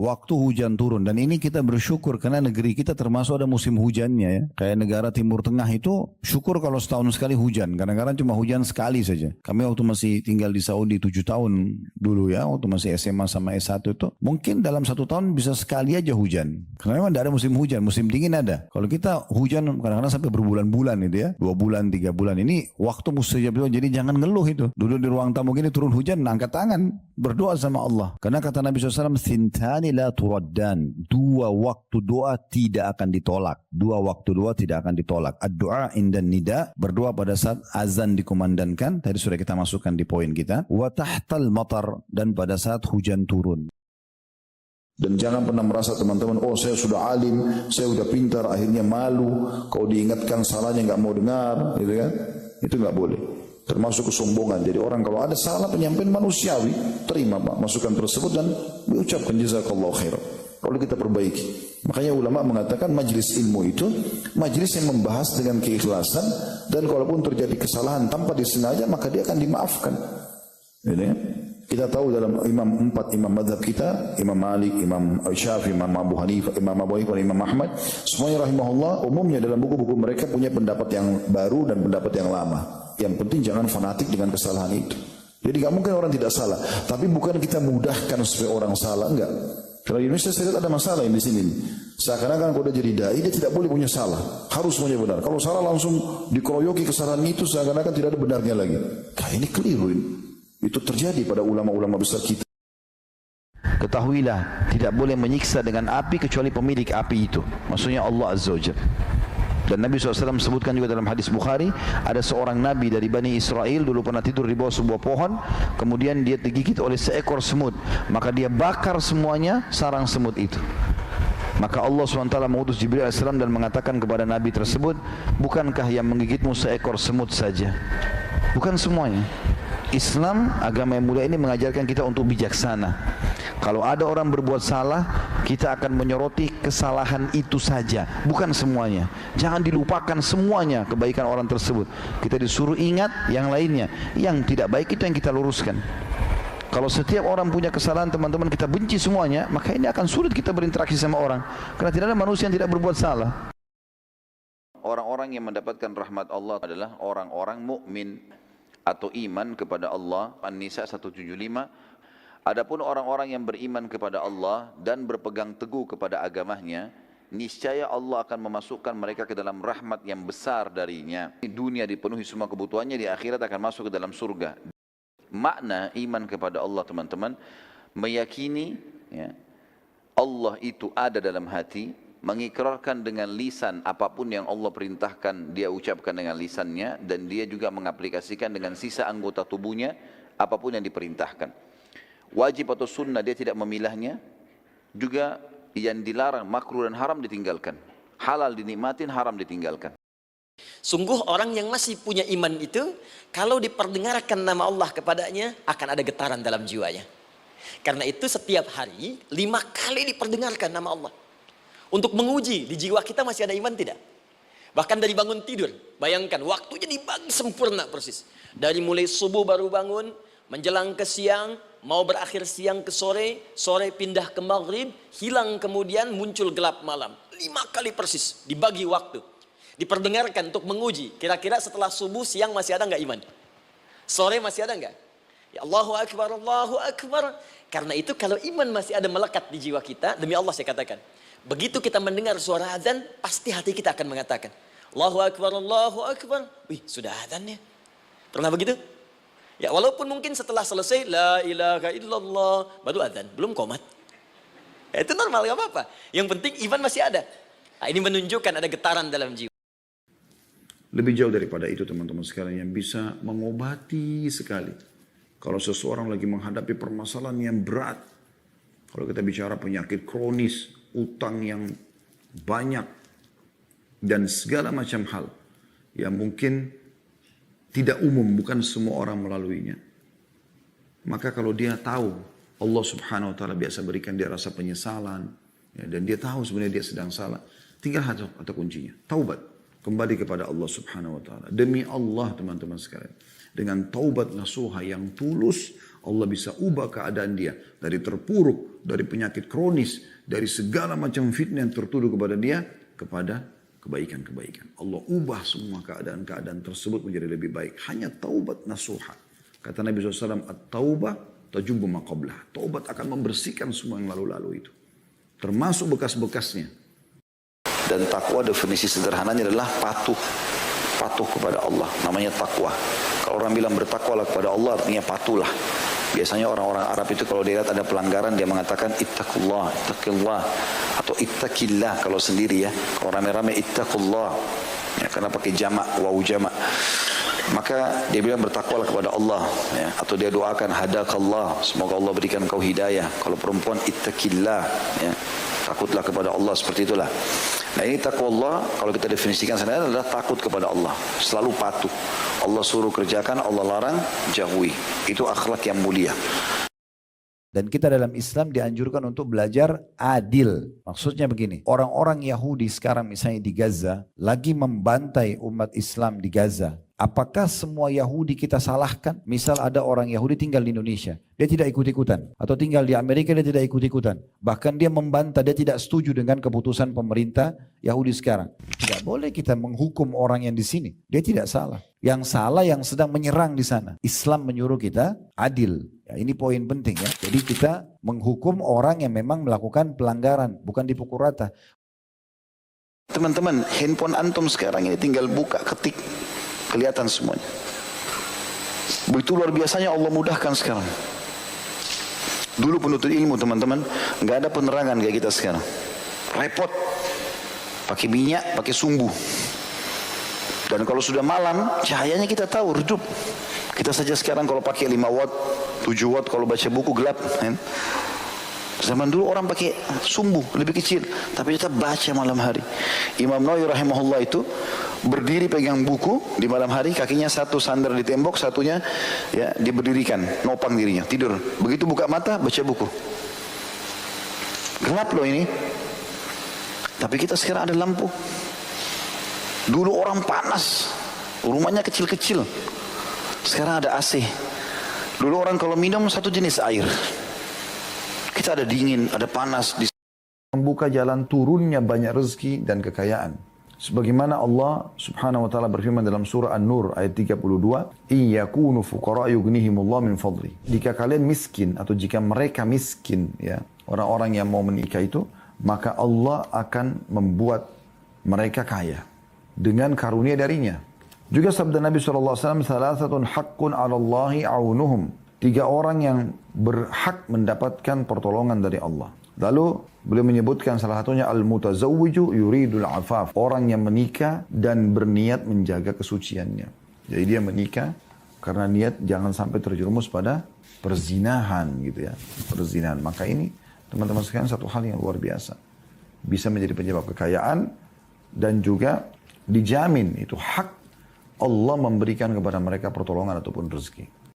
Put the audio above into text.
waktu hujan turun. Dan ini kita bersyukur karena negeri kita termasuk ada musim hujannya ya. Kayak negara Timur Tengah itu syukur kalau setahun sekali hujan. Kadang-kadang cuma hujan sekali saja. Kami waktu masih tinggal di Saudi 7 tahun dulu ya, waktu masih SMA sama S1 itu, mungkin dalam 1 tahun bisa sekali aja hujan. Karena memang tidak ada musim hujan, musim dingin ada. Kalau kita hujan kadang-kadang sampai berbulan-bulan itu ya, 2 bulan, 3 bulan. Ini waktu mustajab doa, jadi jangan ngeluh itu. Duduk di ruang tamu gini turun hujan, angkat tangan, berdoa sama Allah. Karena kata Nabi SAW, "Thintani la turaddan." 2 waktu doa tidak akan ditolak. 2 waktu doa tidak akan ditolak. Ad-du'a indan nida, berdoa pada saat azan dikumandangkan. Tadi sudah kita masukkan di poin kita. Wa tahtal matar, dan pada saat hujan turun. Dan jangan pernah merasa teman-teman, oh saya sudah alim, saya sudah pintar, akhirnya malu. Kalau diingatkan salahnya nggak mau dengar, gitu kan? Itu nggak boleh. Termasuk kesombongan. Jadi orang kalau ada salah penyampaian manusiawi, terima Pak masukan tersebut dan diucapkan jazakallahu khairan. Kalau kita perbaiki. Makanya ulama mengatakan majlis ilmu itu majlis yang membahas dengan keikhlasan, dan kalaupun terjadi kesalahan tanpa disengaja maka dia akan dimaafkan. Gitu ya. Kita tahu dalam empat imam mazhab kita, Imam Malik, Imam Syafi'i, Imam Abu Hanifah, Imam Abu Hanifah, Imam Ahmad, semuanya rahimahullah umumnya dalam buku-buku mereka punya pendapat yang baru dan pendapat yang lama. Yang penting jangan fanatik dengan kesalahan itu. Jadi nggak mungkin orang tidak salah, tapi bukan kita mudahkan supaya orang salah, enggak. Kalau di Indonesia saya lihat ada masalah yang di sini. Seakan-akan kalau dia jadi dai dia tidak boleh punya salah, harus semuanya benar. Kalau salah langsung dikeroyoki kesalahan itu, seakan-akan tidak ada benarnya lagi. Nah, ini keliru ini. Itu terjadi pada ulama-ulama besar kita. Ketahuilah, tidak boleh menyiksa dengan api kecuali pemilik api itu. Maksudnya Allah Azza wa Jalla. Dan Nabi SAW sebutkan juga dalam hadis Bukhari, ada seorang Nabi dari Bani Israel dulu pernah tidur di bawah sebuah pohon, kemudian dia digigit oleh seekor semut, maka dia bakar semuanya sarang semut itu. Maka Allah SWT mengutus Jibril AS dan mengatakan kepada Nabi tersebut, bukankah yang menggigitmu seekor semut saja? Bukan semuanya. Islam, agama yang mulia ini mengajarkan kita untuk bijaksana. Kalau ada orang berbuat salah, kita akan menyoroti kesalahan itu saja, bukan semuanya. Jangan dilupakan semuanya kebaikan orang tersebut. Kita disuruh ingat yang lainnya. Yang tidak baik itu yang kita luruskan. Kalau setiap orang punya kesalahan teman-teman kita benci semuanya, maka ini akan sulit kita berinteraksi sama orang. Karena tidak ada manusia yang tidak berbuat salah. Orang-orang yang mendapatkan rahmat Allah adalah orang-orang mukmin atau iman kepada Allah. An-Nisa 175. Adapun orang-orang yang beriman kepada Allah dan berpegang teguh kepada agamanya, niscaya Allah akan memasukkan mereka ke dalam rahmat yang besar darinya. Di dunia dipenuhi semua kebutuhannya, di akhirat akan masuk ke dalam surga. Makna iman kepada Allah teman-teman, meyakini ya, Allah itu ada dalam hati, mengikrarkan dengan lisan apapun yang Allah perintahkan dia ucapkan dengan lisannya, dan dia juga mengaplikasikan dengan sisa anggota tubuhnya apapun yang diperintahkan. Wajib atau sunnah dia tidak memilahnya, juga yang dilarang makruh dan haram ditinggalkan, halal dinikmatin, haram ditinggalkan. Sungguh orang yang masih punya iman itu, kalau diperdengarkan nama Allah kepadanya akan ada getaran dalam jiwanya. Karena itu setiap hari 5 kali diperdengarkan nama Allah, untuk menguji di jiwa kita masih ada iman tidak. Bahkan dari bangun tidur, bayangkan waktunya dibagi sempurna persis. Dari mulai subuh baru bangun, menjelang ke siang, mau berakhir siang ke sore, sore pindah ke maghrib, hilang kemudian muncul gelap malam. 5 kali persis dibagi waktu, diperdengarkan untuk menguji. Kira-kira setelah subuh siang masih ada nggak iman? Sore masih ada nggak? Ya Allahu Akbar, Allahu Akbar. Karena itu kalau iman masih ada melekat di jiwa kita, demi Allah saya katakan, begitu kita mendengar suara azan, pasti hati kita akan mengatakan Allahu Akbar, Allahu Akbar. Wih, sudah azannya. Pernah begitu? Ya, walaupun mungkin setelah selesai la ilaha illallah baru azan, belum qomat. Ya, itu normal, gak apa-apa. Yang penting iman masih ada. Nah, ini menunjukkan ada getaran dalam jiwa. Lebih jauh daripada itu teman-teman sekalian, yang bisa mengobati sekali. Kalau seseorang lagi menghadapi permasalahan yang berat, kalau kita bicara penyakit kronis, utang yang banyak, dan segala macam hal yang mungkin tidak umum, bukan semua orang melaluinya. Maka kalau dia tahu Allah Subhanahu wa Ta'ala biasa berikan dia rasa penyesalan, ya, dan dia tahu sebenarnya dia sedang salah, tinggal satu kuncinya, taubat, kembali kepada Allah Subhanahu wa Ta'ala. Demi Allah teman-teman sekalian, dengan taubat nasuha yang tulus, Allah bisa ubah keadaan dia dari terpuruk dari penyakit kronis, dari segala macam fitnah yang tertuduh kepada dia, kepada kebaikan-kebaikan. Allah ubah semua keadaan-keadaan tersebut menjadi lebih baik. Hanya taubat nasuha. Kata Nabi SAW, at-taubah tajubu ma qablah. Taubat akan membersihkan semua yang lalu-lalu itu. Termasuk bekas-bekasnya. Dan takwa definisi sederhananya adalah patuh. Patuh kepada Allah. Namanya takwa. Kalau orang bilang bertakwalah kepada Allah artinya patuhlah. Biasanya orang-orang Arab itu kalau dia lihat ada pelanggaran dia mengatakan ittaqullah, ittaqillah atau ittaqillah kalau sendiri ya. Kalau rame-rame ittaqullah. Ya, karena pakai jamak, waw jamak. Maka dia bilang bertakwalah kepada Allah ya. Atau dia doakan hadakallah, semoga Allah berikan kau hidayah. Kalau perempuan ittaqillah ya. Takutlah kepada Allah, seperti itulah. Nah ini takwa Allah, kalau kita definisikan sebenarnya adalah takut kepada Allah. Selalu patuh. Allah suruh kerjakan, Allah larang, jauhi. Itu akhlak yang mulia. Dan kita dalam Islam dianjurkan untuk belajar adil. Maksudnya begini, orang-orang Yahudi sekarang misalnya di Gaza, lagi membantai umat Islam di Gaza. Apakah semua Yahudi kita salahkan? Misal ada orang Yahudi tinggal di Indonesia, dia tidak ikut-ikutan. Atau tinggal di Amerika, dia tidak ikut-ikutan. Bahkan dia membantah, dia tidak setuju dengan keputusan pemerintah Yahudi sekarang. Tidak boleh kita menghukum orang yang di sini. Dia tidak salah. Yang salah yang sedang menyerang di sana. Islam menyuruh kita adil. Ya, ini poin penting ya. Jadi kita menghukum orang yang memang melakukan pelanggaran, bukan dipukul rata. Teman-teman, handphone antum sekarang ini tinggal buka, ketik. Kelihatan semuanya. Begitu luar biasanya Allah mudahkan sekarang. Dulu penuntut ilmu teman-teman, nggak ada penerangan kayak kita sekarang. Repot. Pakai minyak, pakai sumbu. Dan kalau sudah malam, cahayanya kita tahu, redup. Kita saja sekarang kalau pakai 5 watt, 7 watt, kalau baca buku gelap. Kan? Zaman dulu orang pakai sumbu, lebih kecil. Tapi kita baca malam hari. Imam Nawawi rahimahullah itu berdiri pegang buku di malam hari, kakinya satu sandar di tembok, satunya ya dia berdirikan, nopang dirinya, tidur. Begitu buka mata, baca buku. Gelap loh ini. Tapi kita sekarang ada lampu. Dulu orang panas, rumahnya kecil-kecil. Sekarang ada AC. Dulu orang kalau minum satu jenis air. Kita ada dingin, ada panas. Membuka jalan turunnya banyak rezeki dan kekayaan. Sebagaimana Allah subhanahu wa ta'ala berfirman dalam surah An-Nur ayat 32. In yakunu fuqara yughnihimullah min fadli. Jika kalian miskin atau jika mereka miskin, ya orang-orang yang mau menikah itu, maka Allah akan membuat mereka kaya dengan karunia darinya. Juga sabda Nabi SAW, Thalathatun haqqun ala Allahi aunuhum. 3 orang yang berhak mendapatkan pertolongan dari Allah. Lalu beliau menyebutkan salah satunya al-mutazawwiju yuridul afaf. Orang yang menikah dan berniat menjaga kesuciannya. Jadi dia menikah karena niat jangan sampai terjerumus pada perzinahan gitu ya. Perzinahan. Maka ini teman-teman sekalian satu hal yang luar biasa. Bisa menjadi penyebab kekayaan dan juga dijamin itu hak Allah memberikan kepada mereka pertolongan ataupun rezeki.